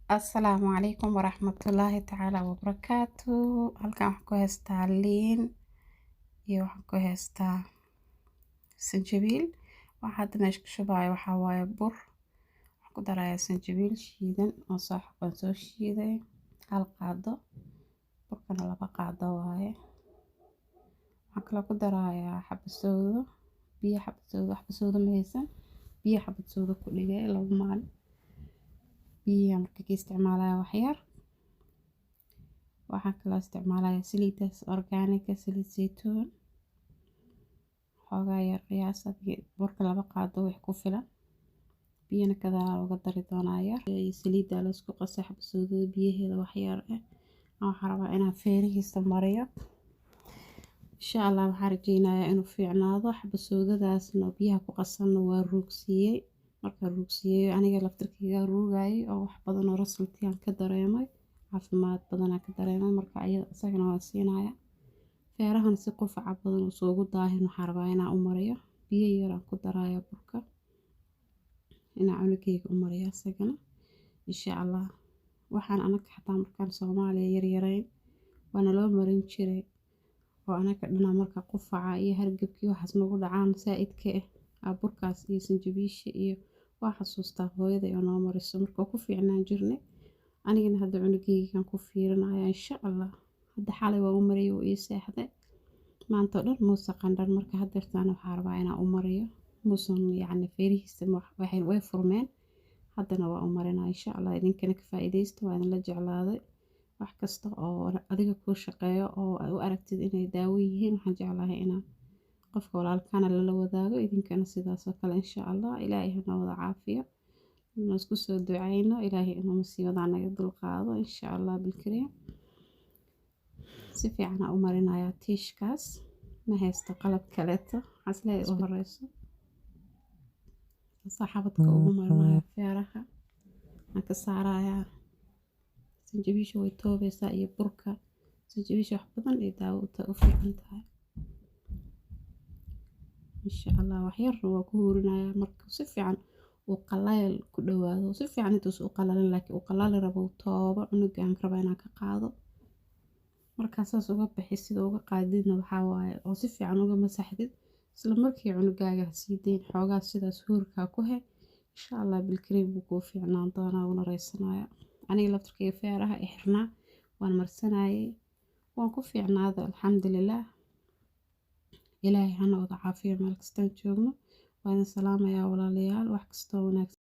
Asalaamu calaykum waraxmatullaahi tacaala wabarakaatu. Halkan waxaan ku haystaa liin iyo waxaan ku haystaa sanjabiil. Waxaa hadda meesha ku shubaayo waxaa waaye bur. Waxaan ku darayaa sanjabiil shiidan oo soo shiiday hal qaado. Burkana 2 qaado waaye. Waxaan kale ku darayaa xabad soodo, biyo xabad soodo, wax soodo ma haysan. Biyo xabad soodo ku dhigay 2 maal. biyo marka ka isticmaalaya wax yar. Waxaan kala isticmaalaya saliidaas organic saliid saytuun. Xoogaa yar qiyaasad burka 2 qaado wax ku filan. Biyana gadaal uga dari doonaa yar. Saliida la isku qasay xabad soodo biyaheeda wax yar ah. Waxaan rabaa inaan feerihiisa mariyo. Insha Allah waxaan rajeynayaa inuu fiicnaado. Xabad soodadaasna biyaha ku qasanna waa ruugsiiyay. Marka ruugsiiyay aniga laftirkeyga ruugay oo wax badan oo resultiyan ka dareemay. Caafimaad badan ka dareemay marka isagana waan siinaya. Feerahan si qufac badan oo soo daahin waxaan rabaa inaan u mariyo. Biyo yar aan ku darayo burka. Inaan cunugeyga u mariyo isagana. Insha Allah waxaan anaga xataa markaan Soomaaliya yar yarayn waana loo marin jiray. oo anaga dhina marka qufaca iyo hargabkii waxaas nagu dhacaan saaidka ah burkaas iyo sanjabiisha iyo waxa xasuustaa hooyaday oo noo mariso marka ku fiicnaan jirnay anigana hadda cunugeygan ku fiirinaya insha Allah hadda xalay waa u mariyo ii seexday maanta dhan muusa qandhan marka haddeertaan waxaan rabaa inaan u mariyo muusan yacni feerihiisa waxay way furmeen haddana waa u marinaa insha Allah idinkana ka faa'iideysto waa idin la jeclaaday wax kasta oo adiga ku shaqeeyo oo u aragtid inay daawo yihiin waxaan jeclahay inaan qofka walaalkana la wadaago idinkana sidaas oo kale insha Allah ilaahay ha noo wada caafiyo isku soo ducayno ilaahay inuu masiibada naga dulqaado insha Allah bilkariim si fiican u marinaya tiishkaas ma haysto qalab kaleeto aslay u horeyso saxabadka ugu marinaya feeraha aan ka saaraya sanjabiisha way toobaysaa iyo burka sanjabiisha wax badan ay daawo u fiican tahay insha Allah wax yar waa ku hurinaya marka si fiican uu qallayl ku dhawaado si fiican intuu u qalalin laakiin uu qalali rabo tooba cunugan raba inaan ka qaado markaas saas uga bixi sida uga qaadidna waxa waaye oo si fiican uga masaxdid isla markii cunugaaga sii deyn xoogaa sidaas huurka ku hay insha Allah bilkariim buu ku fiicnaan doonaa una reysanaya aniga laftirkeyga feeraha xirnaa waan marsanayay waan ku fiicnaaday alxamdulillah ilaahay hana wada caafiyo meel kastaan joogno waan salaamayaa walaalayaal wax kasta wanaagsan